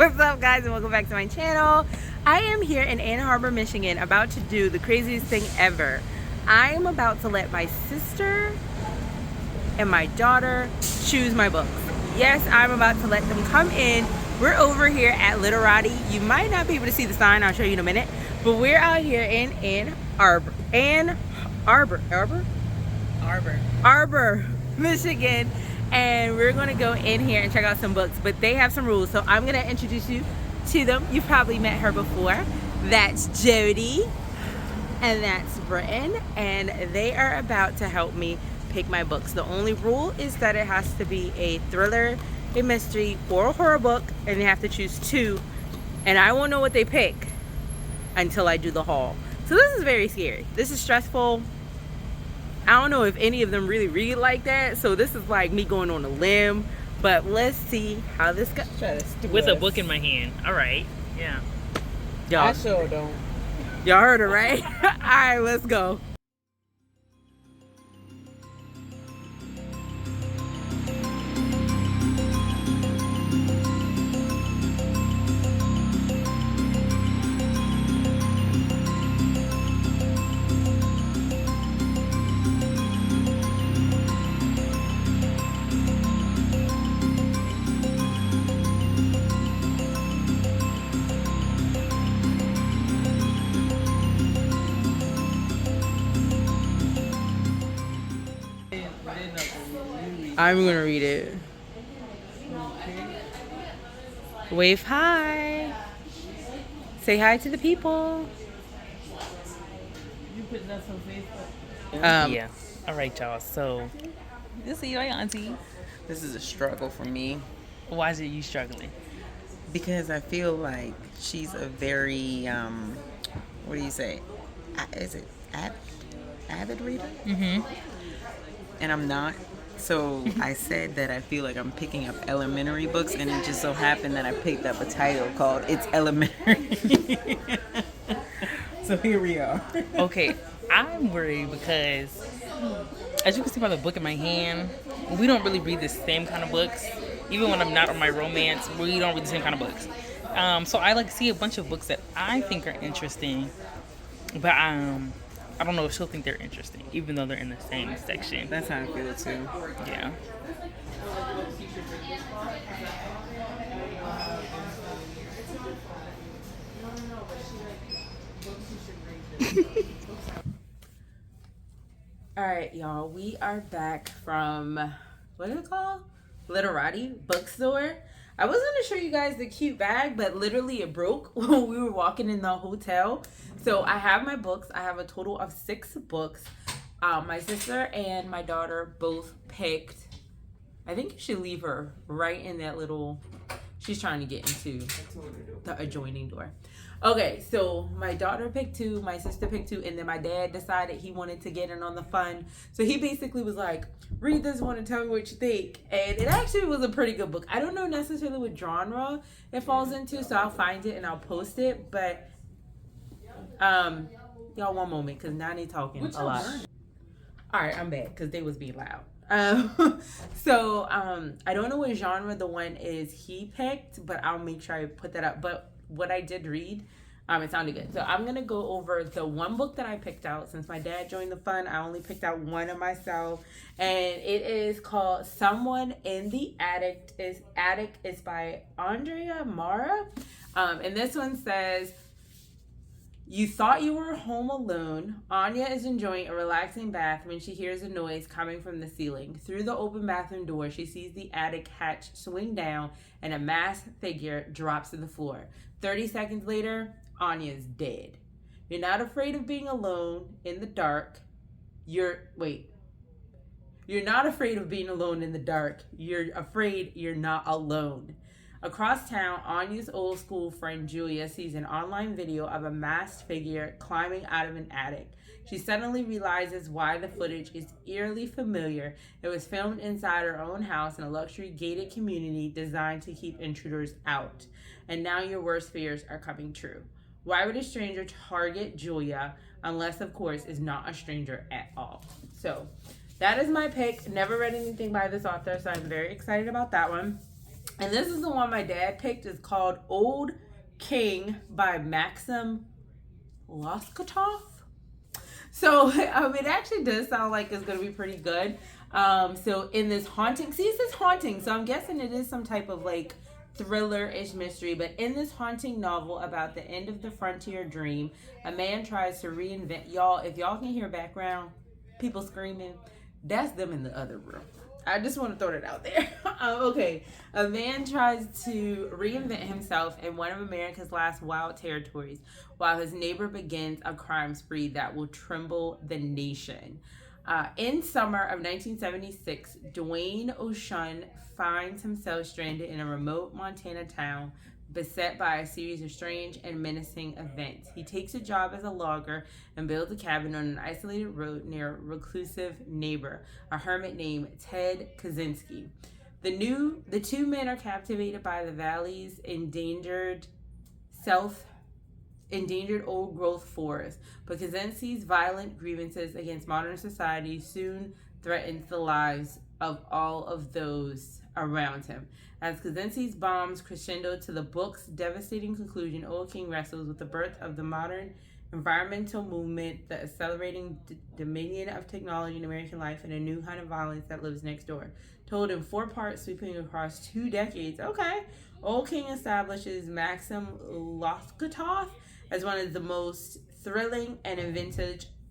What's up, guys, and welcome back to my channel. I am here in Ann Arbor, Michigan, about to do the craziest thing ever. I am about to let my sister and my daughter choose my books. Yes, I'm about to let them come in. We're over here at Literati. You might not be able to see the sign. I'll show you in a minute. But we're out here in Ann Arbor, Michigan. And we're gonna go in here and check out some books, but they have some rules, so I'm gonna introduce you to them. You've probably met her before. That's Jody and that's Bryant, and they are about to help me pick my books. The only rule is that it has to be a thriller, a mystery, or a horror book, and you have to choose two, and I won't know what they pick until I do the haul. So this is very scary. This is stressful. I don't know if any of them really read like that, so this is like me going on a limb, but let's see how this goes. With a book in my hand. All right. Yeah. Y'all, I sure don't. y'all heard her, right? All right, let's go. I'm gonna read it. Wave hi. Say hi to the people. You putting that on Facebook? Yeah. All right, y'all. So, good to see you, auntie. This is a struggle for me Why is it you struggling? because I feel like she's a very what do you say? Is it avid reader? Mm-hmm. And I'm not. So I said that I feel like I'm picking up elementary books, and it just so happened that I picked up a title called "It's Elementary." So here we are. Okay, I'm worried because, as you can see by the book in my hand, we don't really read the same kind of books. Even when I'm not on my romance, we don't read the same kind of books. So I like see a bunch of books that I think are interesting, but I don't know if she'll think they're interesting, even though they're in the same section. That's how I feel too. Yeah. All right, y'all, we are back from, what is it called? Literati bookstore. I was gonna show you guys the cute bag, but literally it broke when we were walking in the hotel. So I have my books. I have a total of 6 books. My sister and my daughter both picked. I think you should leave her right in that little, she's trying to get into the adjoining door. Okay, so my daughter picked 2, my sister picked 2, and then my dad decided he wanted to get in on the fun. So he basically was like, read this one and tell me what you think. And it actually was a pretty good book. I don't know necessarily what genre it falls into, so I'll find it and I'll post it. But y'all, one moment, because Nani talking a lot. All right, I'm back because they was being loud. So I don't know what genre the one is he picked, but I'll make sure I put that up. But what I did read, it sounded good. So I'm gonna go over the one book that I picked out. Since my dad joined the fun, I only picked out one of myself, and it is called "Someone in the Attic." Is by Andrea Mara, and this one says, "You thought you were home alone. Anya is enjoying a relaxing bath when she hears a noise coming from the ceiling. Through the open bathroom door, she sees the attic hatch swing down and a masked figure drops to the floor. 30 seconds later, Anya is dead. You're not afraid of being alone in the dark. You're not afraid of being alone in the dark. You're afraid you're not alone." Across town, Anya's old school friend Julia sees an online video of a masked figure climbing out of an attic. She suddenly realizes why the footage is eerily familiar. It was filmed inside her own house in a luxury gated community designed to keep intruders out. And now your worst fears are coming true. Why would a stranger target Julia unless, of course, is not a stranger at all? So that is my pick. Never read anything by this author, so I'm very excited about that one. And this is the one my dad picked. It's called Old King by Maxim Loskutoff. So it actually does sound like it's going to be pretty good. So in this haunting, see, it says haunting, so I'm guessing it is some type of like thriller-ish mystery. But in this haunting novel about the end of the frontier dream, a man tries to reinvent. Y'all, if y'all can hear background people screaming, that's them in the other room. I just want to throw that out there. Okay. A man tries to reinvent himself in one of America's last wild territories while his neighbor begins a crime spree that will tremble the nation. In summer of 1976, Dwayne O'Shun finds himself stranded in a remote Montana town beset by a series of strange and menacing events. He takes a job as a logger and builds a cabin on an isolated road near a reclusive neighbor, a hermit named Ted Kaczynski. The two men are captivated by the valley's endangered old growth forest, but Kaczynski's violent grievances against modern society soon threatens the lives of all of those around him. As Kaczynski's bombs crescendo to the book's devastating conclusion, Old King wrestles with the birth of the modern environmental movement, the accelerating dominion of technology in American life, and a new kind of violence that lives next door. Told in 4 parts sweeping across 2 decades, Old King establishes Maxim Loskutoff as one of the most thrilling and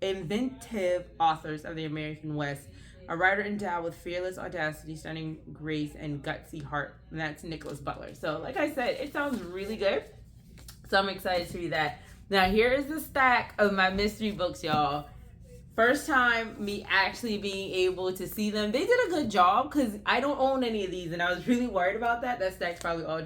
inventive authors of the American West. A writer endowed with fearless audacity, stunning grace, and gutsy heart. And that's Nicholas Butler. So, like I said, it sounds really good. So I'm excited to read that. Now, here is the stack of my mystery books, y'all. First time me actually being able to see them. They did a good job because I don't own any of these, and I was really worried about that. That stack's probably all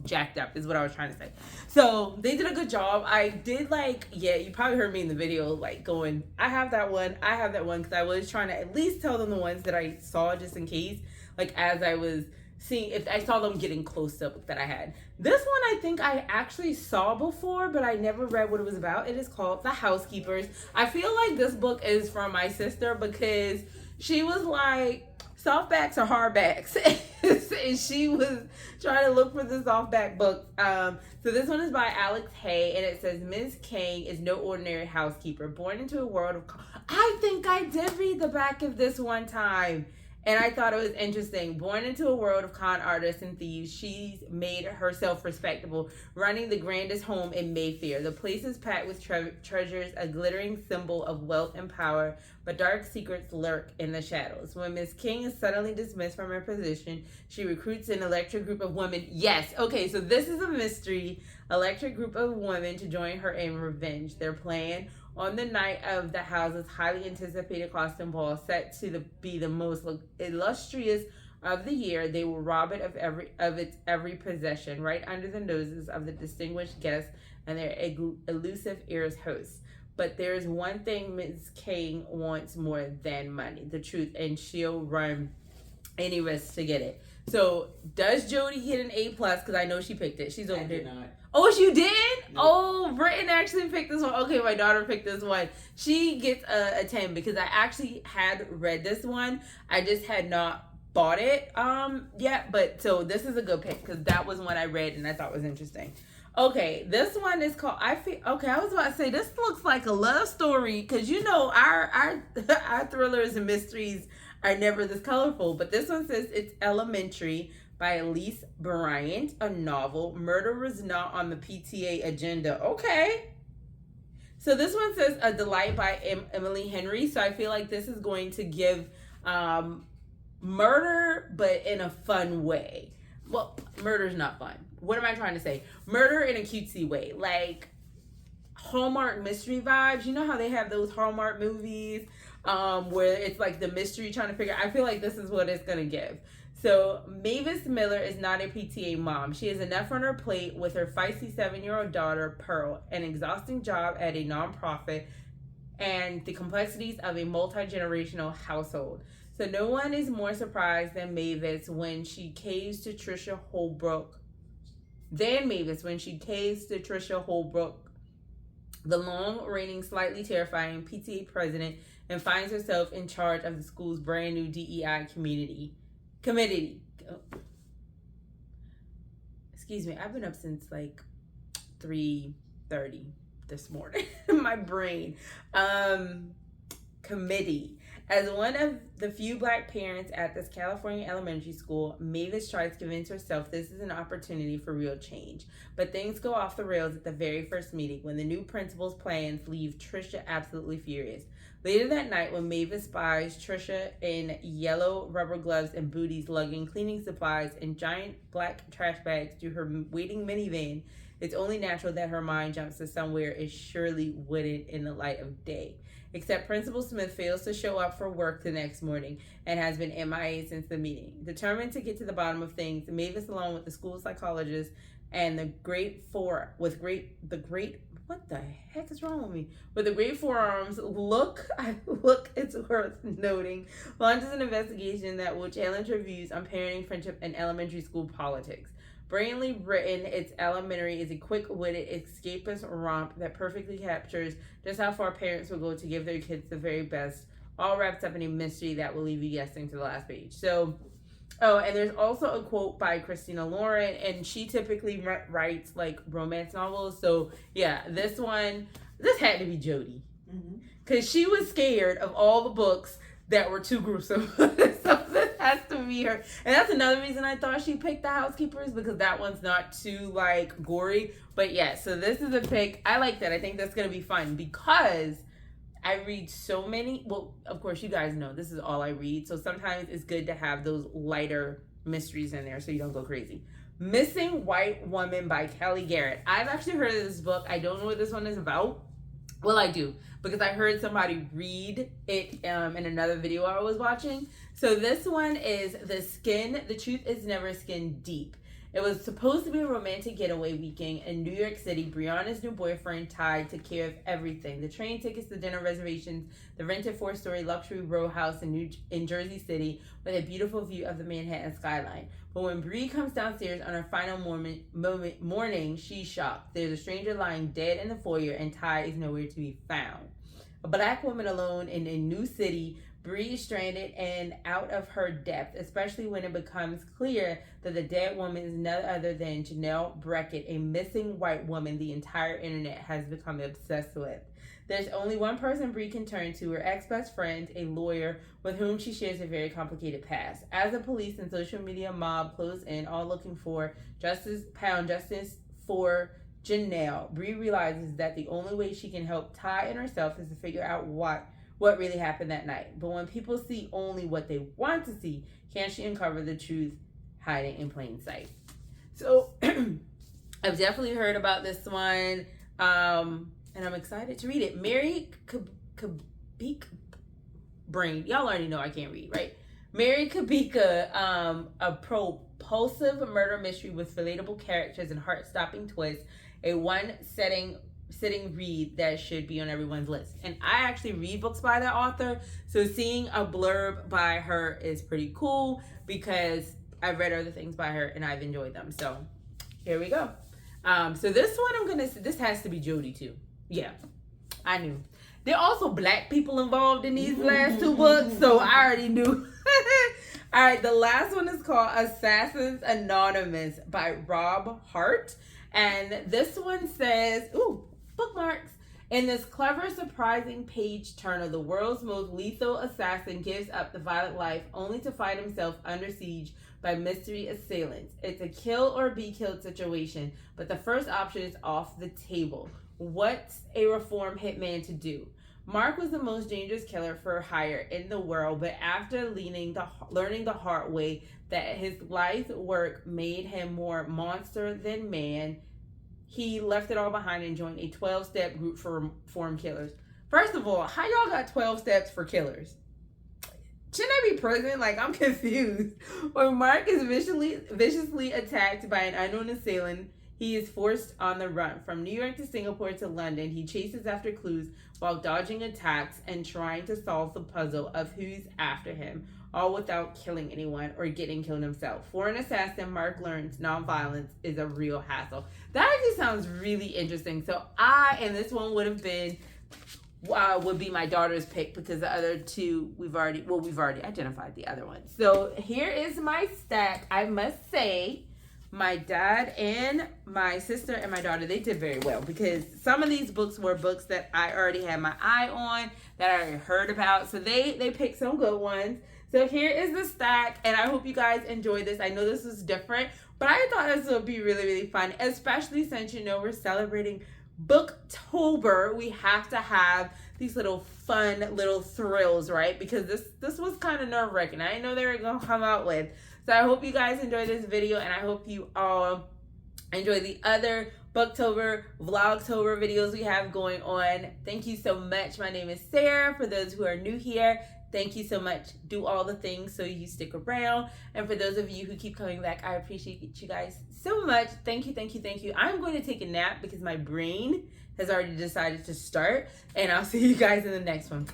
jacked up is what I was trying to say. So they did a good job. I did you probably heard me in the video going, I have that one, because I was trying to at least tell them the ones that I saw just in case, as I was seeing if I saw them getting close up that I had. This one I think I actually saw before, but I never read what it was about. It is called The Housekeepers. I feel like this book is from my sister because she was like, softbacks or hardbacks, and she was trying to look for the softback book. So this one is by Alex Hay, and it says Ms. King is no ordinary housekeeper. Born into a world of... I think I did read the back of this one time, and I thought it was interesting. Born into a world of con artists and thieves, she's made herself respectable, running the grandest home in Mayfair. The place is packed with treasures, a glittering symbol of wealth and power, but dark secrets lurk in the shadows. When Miss King is suddenly dismissed from her position, she recruits an electric group of women. Yes, okay, so this is a mystery. Electric group of women to join her in revenge. Their plan on the night of the house's highly anticipated costume ball, set to be the most illustrious of the year, they will rob it of its every possession, right under the noses of the distinguished guests and their elusive ears hosts. But there's one thing Ms. King wants more than money, the truth, and she'll run any risk to get it. So does Jody get an A+? Because I know she picked it. She's over there. Oh, you did? No. Oh, Britton actually picked this one. Okay, my daughter picked this one. She gets a 10 because I actually had read this one. I just had not bought it yet. But so this is a good pick because that was one I read and I thought was interesting. Okay, this one is called I was about to say this looks like a love story because our thrillers and mysteries are never this colorful. But this one says it's Elementary by Elise Bryant, a novel. Murder was not on the PTA agenda. Okay. So this one says A Delight by Emily Henry. So I feel like this is going to give murder, but in a fun way. Well, murder's not fun. What am I trying to say? Murder in a cutesy way. Like Hallmark mystery vibes. You know how they have those Hallmark movies where it's like the mystery trying to figure out. I feel like this is what it's going to give. So Mavis Miller is not a PTA mom. She has enough on her plate with her feisty 7-year-old daughter, Pearl, an exhausting job at a nonprofit, and the complexities of a multi-generational household. So no one is more surprised than Mavis when she caves to Trisha Holbrook the long-reigning, slightly terrifying PTA president, and finds herself in charge of the school's brand new DEI committee. Excuse me, I've been up since like 3:30 this morning. My brain. Committee. As one of the few Black parents at this California elementary school, Mavis tries to convince herself this is an opportunity for real change. But things go off the rails at the very first meeting when the new principal's plans leave Trisha absolutely furious. Later that night, when Mavis spies Trisha in yellow rubber gloves and booties lugging cleaning supplies and giant black trash bags through her waiting minivan, it's only natural that her mind jumps to somewhere it surely wouldn't in the light of day. Except Principal Smith fails to show up for work the next morning and has been MIA since the meeting. Determined to get to the bottom of things, Mavis, along with the school psychologist and the great forearms, it's worth noting, launches an investigation that will challenge her views on parenting, friendship, and elementary school politics. Brilliantly written, It's Elementary is a quick-witted escapist romp that perfectly captures just how far parents will go to give their kids the very best, all wrapped up in a mystery that will leave you guessing to the last page. So, and there's also a quote by Christina Lauren, and she typically writes like romance novels. So yeah, this had to be Jody, because she was scared of all the books that were too gruesome. So this has to be her. And that's another reason I thought she picked the Housekeepers, because that one's not too like gory. But yeah, so this is a pick. I like that. I think that's gonna be fun because I read so many. Well, of course, you guys know this is all I read. So sometimes it's good to have those lighter mysteries in there so you don't go crazy. Missing White Woman by Kellye Garrett. I've actually heard of this book. I don't know what this one is about. Well, I do, because I heard somebody read it in another video I was watching. So this one is The Truth Is Never Skin Deep. It was supposed to be a romantic getaway weekend in New York City. Brianna's new boyfriend, Ty, took care of everything. The train tickets, the dinner reservations, the rented 4-story luxury row house in Jersey City with a beautiful view of the Manhattan skyline. But when Bree comes downstairs on her final morning, she's shocked. There's a stranger lying dead in the foyer, and Ty is nowhere to be found. A Black woman alone in a new city, Bree is stranded and out of her depth, especially when it becomes clear that the dead woman is none other than Janelle Brackett, a missing white woman the entire internet has become obsessed with. There's only one person Bree can turn to, her ex-best friend, a lawyer with whom she shares a very complicated past. As the police and social media mob close in, all looking for justice for Janelle, Bree realizes that the only way she can help Ty and herself is to figure out what really happened that night. But when people see only what they want to see, can she uncover the truth hiding in plain sight? So I've definitely heard about this one, and I'm excited to read it. Mary Kabika Brain. Y'all already know I can't read, right? Mary Kabika, a propulsive murder mystery with relatable characters and heart-stopping twists. A sitting read that should be on everyone's list. And I actually read books by that author, so seeing a blurb by her is pretty cool because I've read other things by her and I've enjoyed them. So here we go. So this one this has to be Jody too. Yeah, I knew. There are also Black people involved in these last two books, so I already knew. All right, the last one is called Assassins Anonymous by Rob Hart. And this one says, bookmarks. In this clever, surprising page turner, the world's most lethal assassin gives up the violent life only to find himself under siege by mystery assailants. It's a kill or be killed situation, but the first option is off the table. What's a reformed hitman to do? Mark was the most dangerous killer for hire in the world, but after learning the hard way that his life's work made him more monster than man, he left it all behind and joined a 12-step group for reformed killers. First of all, how y'all got 12 steps for killers? Shouldn't I be prison? Like, I'm confused. When Mark is viciously attacked by an unknown assailant, He is forced on the run. From New York to Singapore to London, he chases after clues while dodging attacks and trying to solve the puzzle of who's after him, all without killing anyone or getting killed himself. For an assassin, Mark learns nonviolence is a real hassle. That actually sounds really interesting. So and this one would have been, would be my daughter's pick because the other two, we've already identified the other one. So here is my stack. I must say, my dad and my sister and my daughter, they did very well because some of these books were books that I already had my eye on, that I already heard about. So they picked some good ones. So here is the stack, and I hope you guys enjoy this. I know this is different, but I thought this would be really, really fun, especially since, you know, we're celebrating Booktober. We have to have these little fun little thrills, right? Because this was kind of nerve-wracking. I didn't know they were going to come out with. So I hope you guys enjoyed this video, and I hope you all enjoy the other Booktober, Vlogtober videos we have going on. Thank you so much. My name is Sarah. For those who are new here, thank you so much. Do all the things so you stick around. And for those of you who keep coming back, I appreciate you guys so much. Thank you, thank you, thank you. I'm going to take a nap because my brain has already decided to start. And I'll see you guys in the next one.